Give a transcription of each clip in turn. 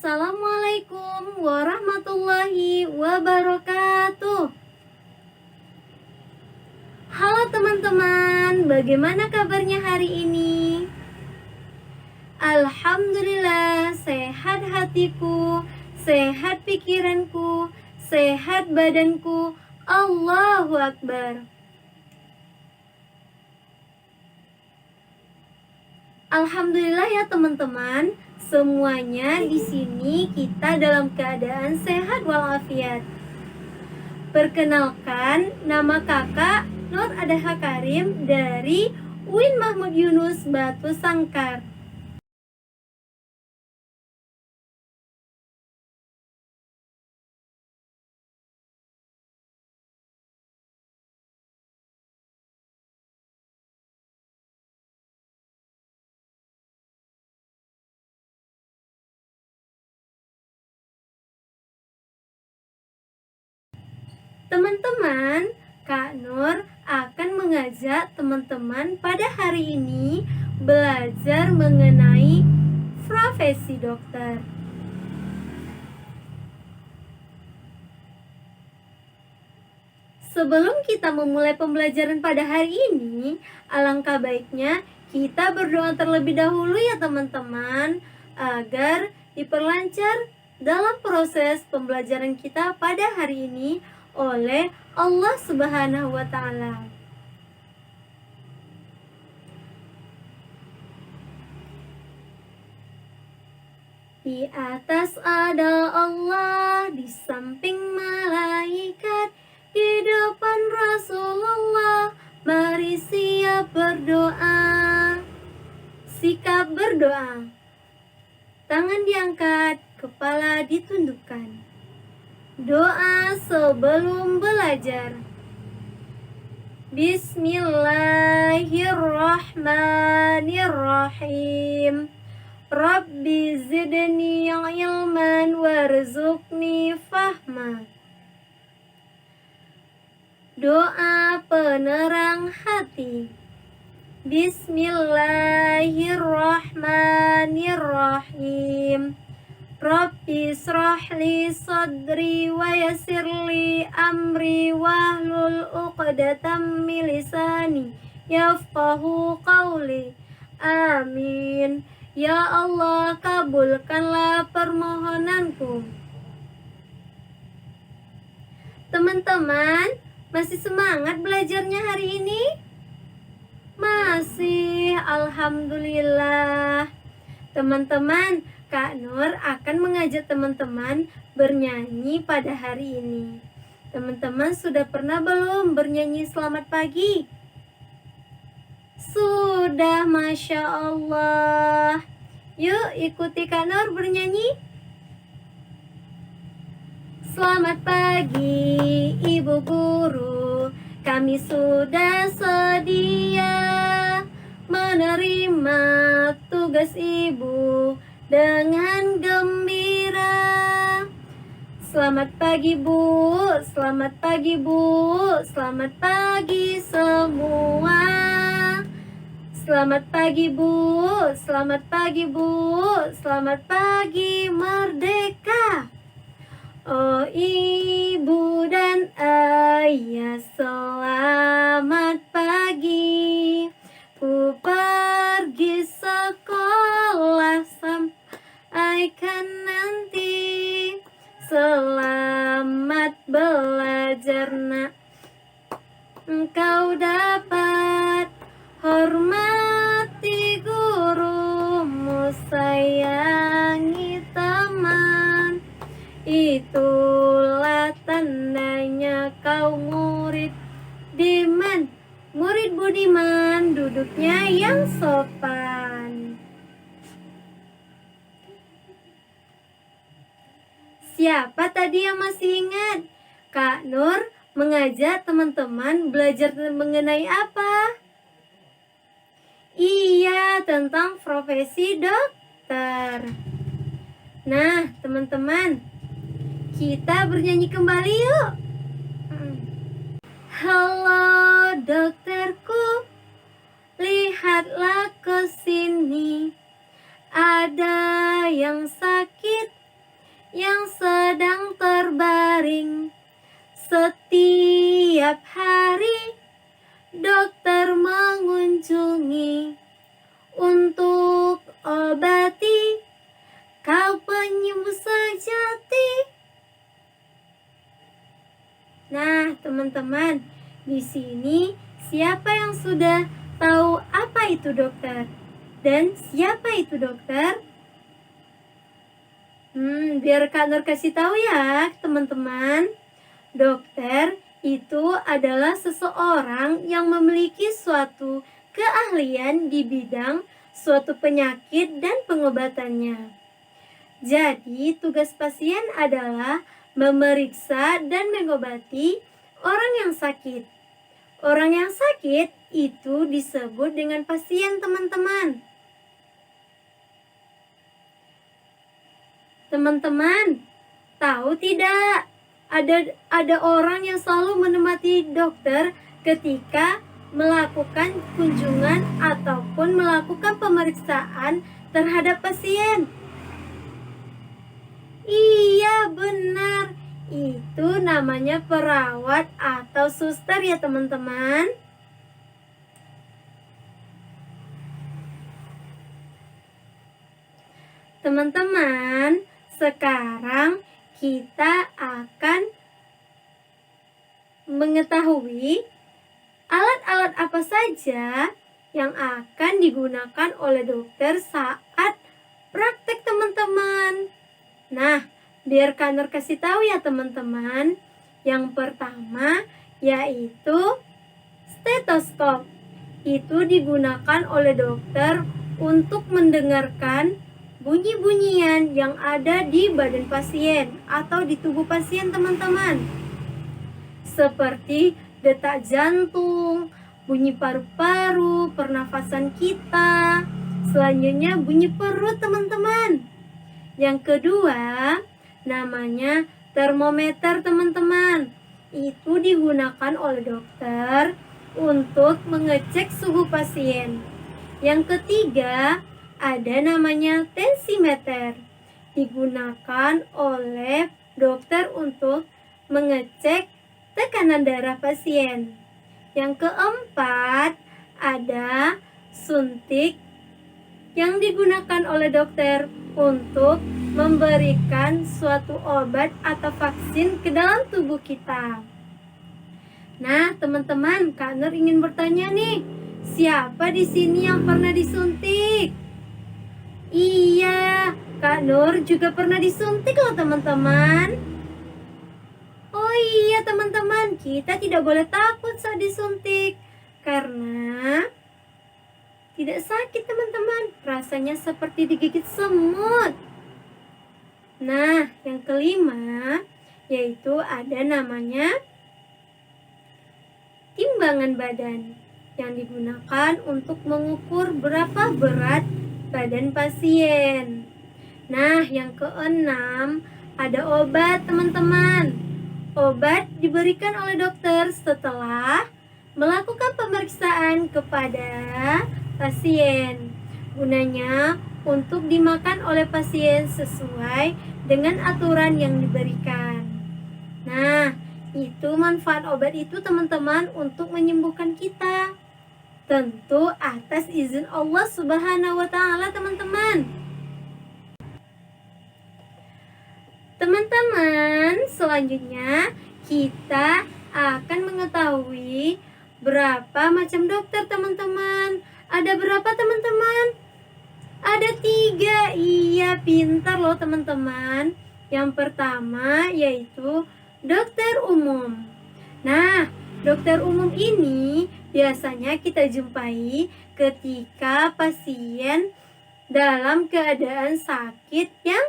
Assalamualaikum warahmatullahi wabarakatuh. Halo teman-teman, bagaimana kabarnya hari ini? Alhamdulillah, sehat hatiku, sehat pikiranku, sehat badanku. Allahu Akbar. Alhamdulillah ya teman-teman, semuanya di sini kita dalam keadaan sehat walafiat. Perkenalkan, nama kakak Nur Adaha Karim dari UIN Mahmud Yunus Batu Sangkar. Teman-teman, Kak Nur akan mengajak teman-teman pada hari ini belajar mengenai profesi dokter. Sebelum kita memulai pembelajaran pada hari ini, alangkah baiknya kita berdoa terlebih dahulu ya teman-teman, agar diperlancar dalam proses pembelajaran kita pada hari ini oleh Allah Subhanahu wa Ta'ala. Di atas ada Allah, di samping malaikat, di depan Rasulullah, mari siap berdoa. Sikap berdoa. Tangan diangkat, kepala ditundukkan. Doa sebelum belajar. Bismillahirrahmanirrahim. Rabbi zidni ilman warzuqni fahma. Doa penerang hati. Bismillahirrahmanirrahim. Rabbi srahli sadri wa yassirli amri wahlul uqdatam min lisani yafqahu qawli. Amin. Ya Allah, kabulkanlah permohonanku. Teman-teman, masih semangat belajarnya hari ini? Masih, alhamdulillah. Teman-teman, Kak Nur akan mengajak teman-teman bernyanyi pada hari ini. Teman-teman sudah pernah belum bernyanyi selamat pagi? Sudah, Masya Allah. Yuk ikuti Kak Nur bernyanyi. Selamat pagi Ibu Guru, kami sudah sedia menerima tugas Ibu dengan gembira. Selamat pagi Bu, selamat pagi Bu, selamat pagi semua. Selamat pagi Bu, selamat pagi Bu, selamat pagi merdeka. Oh Ibu dan Ayah, selamat pagi. Ku pergi sekolah sampaikan nanti. Selamat belajar nak, engkau dapat hormati gurumu, sayangi teman. Itulah tandanya kau murid diman, murid budiman, duduknya yang sopan. Siapa tadi yang masih ingat? Kak Nur mengajak teman-teman belajar mengenai apa? Iya, tentang profesi dokter. Nah, teman-teman, kita bernyanyi kembali yuk. Halo dokterku, lihatlah ke sini. Ada yang sakit teman-teman. Di sini siapa yang sudah tahu apa itu dokter? Dan siapa itu dokter? Biar Kak Nur kasih tahu ya, teman-teman. Dokter itu adalah seseorang yang memiliki suatu keahlian di bidang suatu penyakit dan pengobatannya. Jadi, tugas pasien adalah memeriksa dan mengobati orang yang sakit. Orang yang sakit itu disebut dengan pasien, teman-teman. Teman-teman, tahu tidak? Ada orang yang selalu menemani dokter ketika melakukan kunjungan ataupun melakukan pemeriksaan terhadap pasien. Iya, benar. Itu namanya perawat atau suster ya, teman-teman. Teman-teman, sekarang kita akan mengetahui alat-alat apa saja yang akan digunakan oleh dokter saat praktek, teman-teman. Nah, biar Kak Nur kasih tahu ya, teman-teman. Yang pertama yaitu stetoskop. Itu digunakan oleh dokter untuk mendengarkan bunyi-bunyian yang ada di badan pasien atau di tubuh pasien, teman-teman. Seperti detak jantung, bunyi paru-paru, pernafasan kita. Selanjutnya bunyi perut, teman-teman. Yang kedua, namanya termometer, teman-teman. Itu digunakan oleh dokter untuk mengecek suhu pasien. Yang ketiga, ada namanya tensimeter. Digunakan oleh dokter untuk mengecek tekanan darah pasien. Yang keempat, ada suntik yang digunakan oleh dokter untuk memberikan suatu obat atau vaksin ke dalam tubuh kita. Nah, teman-teman, Kak Nur ingin bertanya nih, siapa di sini yang pernah disuntik? Iya, Kak Nur juga pernah disuntik loh, teman-teman. Oh iya, teman-teman, kita tidak boleh takut saat disuntik karena tidak sakit, teman-teman. Rasanya seperti digigit semut. Nah, yang kelima yaitu ada namanya timbangan badan yang digunakan untuk mengukur berapa berat badan pasien. Nah, yang keenam ada obat, teman-teman. Obat diberikan oleh dokter setelah melakukan pemeriksaan kepada pasien. Gunanya untuk dimakan oleh pasien sesuai dengan aturan yang diberikan. Nah, itu manfaat obat itu, teman-teman, untuk menyembuhkan kita. Tentu atas izin Allah Subhanahu wa taala, teman-teman. Teman-teman, selanjutnya kita akan mengetahui berapa macam dokter, teman-teman. Ada berapa, teman-teman? Ada 3. Iya, pintar loh, teman-teman. Yang pertama yaitu dokter umum. Nah, dokter umum ini biasanya kita jumpai ketika pasien dalam keadaan sakit yang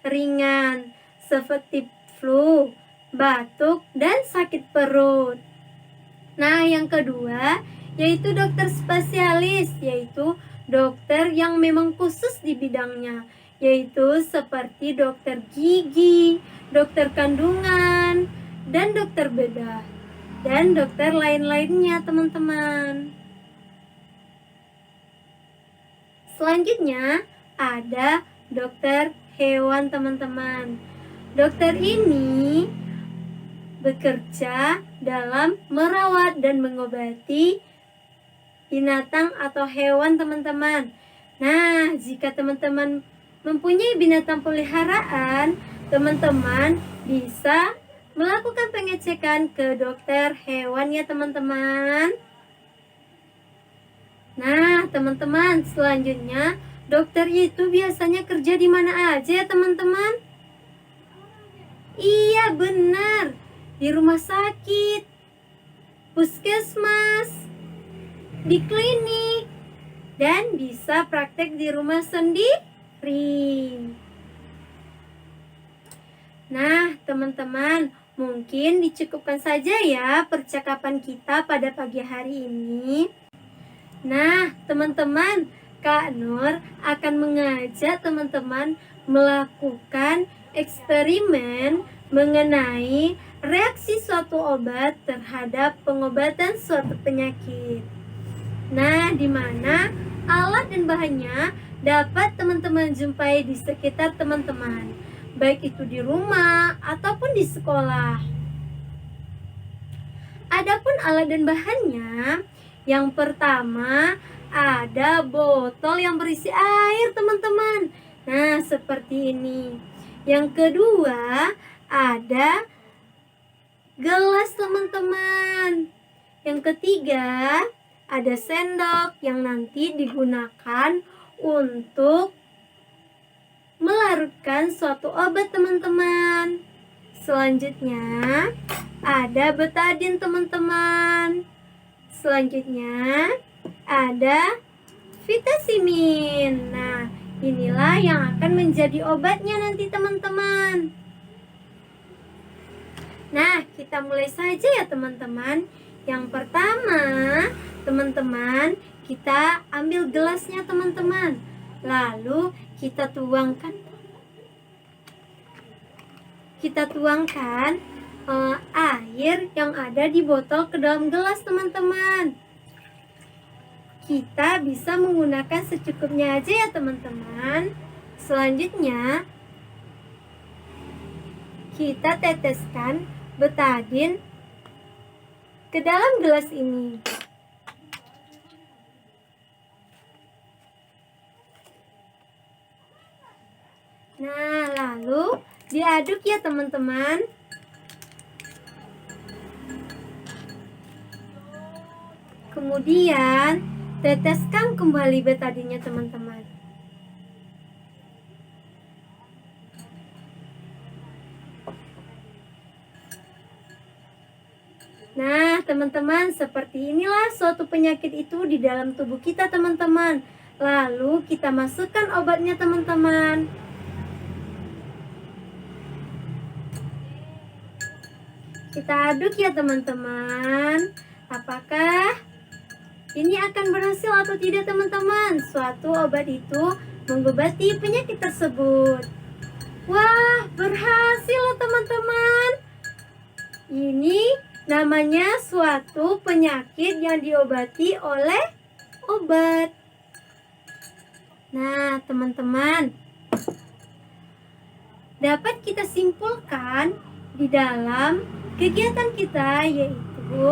ringan seperti flu, batuk, dan sakit perut. Nah, yang kedua yaitu dokter spesialis, yaitu dokter yang memang khusus di bidangnya, yaitu seperti dokter gigi, dokter kandungan, dan dokter bedah, dan dokter lain-lainnya, teman-teman. Selanjutnya ada dokter hewan, teman-teman. Dokter ini bekerja dalam merawat dan mengobati binatang atau hewan, teman-teman. Nah, jika teman-teman mempunyai binatang peliharaan, teman-teman bisa melakukan pengecekan ke dokter hewan ya teman-teman. Nah, teman-teman, selanjutnya dokter itu biasanya kerja di mana aja ya teman-teman? Iya, benar. Di rumah sakit, puskesmas, di klinik, dan bisa praktek di rumah sendiri. Nah, teman-teman, mungkin dicukupkan saja ya percakapan kita pada pagi hari ini. Nah, teman-teman, Kak Nur akan mengajak teman-teman melakukan eksperimen mengenai reaksi suatu obat terhadap pengobatan suatu penyakit. Nah, di mana alat dan bahannya dapat teman-teman jumpai di sekitar teman-teman, baik itu di rumah ataupun di sekolah. Adapun alat dan bahannya, yang pertama ada botol yang berisi air teman-teman. Nah, seperti ini. Yang kedua ada gelas teman-teman. Yang ketiga ada sendok yang nanti digunakan untuk melarutkan suatu obat teman-teman. Selanjutnya ada betadin teman-teman. Selanjutnya ada vitasimin. Nah, inilah yang akan menjadi obatnya nanti teman-teman. Nah, kita mulai saja ya teman-teman. Yang pertama, teman-teman, kita ambil gelasnya teman-teman. Lalu kita tuangkan air yang ada di botol ke dalam gelas teman-teman. Kita bisa menggunakan secukupnya aja ya teman-teman. Selanjutnya kita teteskan betadin ke dalam gelas ini. Nah, lalu diaduk ya teman-teman. Kemudian teteskan kembali betadinnya teman-teman. Nah, teman-teman, seperti inilah suatu penyakit itu di dalam tubuh kita teman-teman. Lalu kita masukkan obatnya teman-teman. Kita aduk ya teman-teman. Apakah ini akan berhasil atau tidak teman-teman? Suatu obat itu mengobati penyakit tersebut. Wah, berhasil loh teman-teman. Ini namanya suatu penyakit yang diobati oleh obat. Nah, teman-teman, dapat kita simpulkan di dalam kegiatan kita, yaitu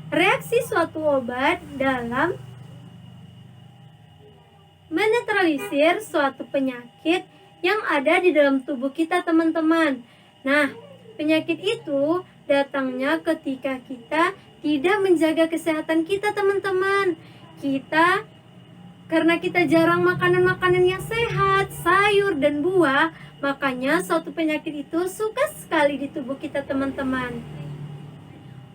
reaksi suatu obat dalam menetralisir suatu penyakit yang ada di dalam tubuh kita teman-teman. Nah, penyakit itu datangnya ketika kita tidak menjaga kesehatan kita teman-teman. Karena kita jarang makanan-makanan yang sehat, sayur dan buah, makanya suatu penyakit itu suka sekali di tubuh kita teman-teman.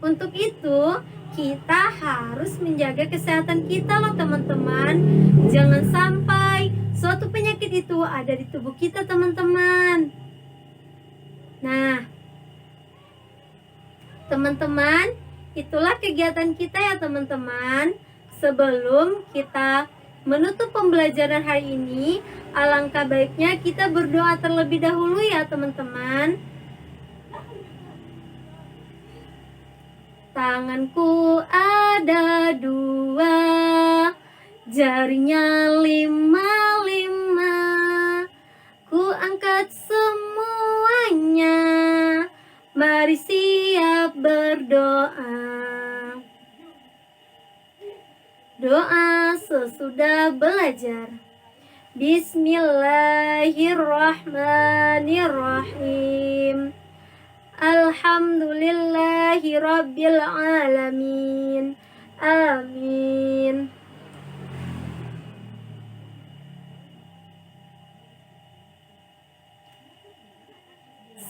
Untuk itu, kita harus menjaga kesehatan kita loh teman-teman. Jangan sampai suatu penyakit itu ada di tubuh kita teman-teman. Nah, teman-teman, itulah kegiatan kita ya teman-teman. Sebelum kita menutup pembelajaran hari ini, alangkah baiknya kita berdoa terlebih dahulu ya teman-teman. Tanganku ada 2, jarinya 5, ku angkat semuanya, mari siap berdoa. Doa sesudah belajar. Bismillahirrahmanirrahim. Alhamdulillahi rabbil alamin. Amin.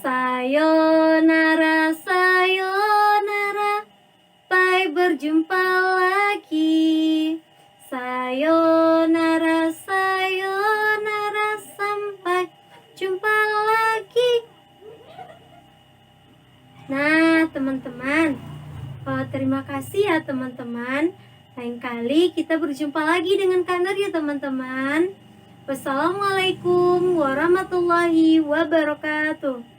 Sayonara, sayonara, sampai berjumpa lagi. Sayonara, sayonara, sampai jumpa lagi. Nah, teman-teman, terima kasih ya teman-teman. Lain kali kita berjumpa lagi dengan Kak Nur ya teman-teman. Wassalamualaikum warahmatullahi wabarakatuh.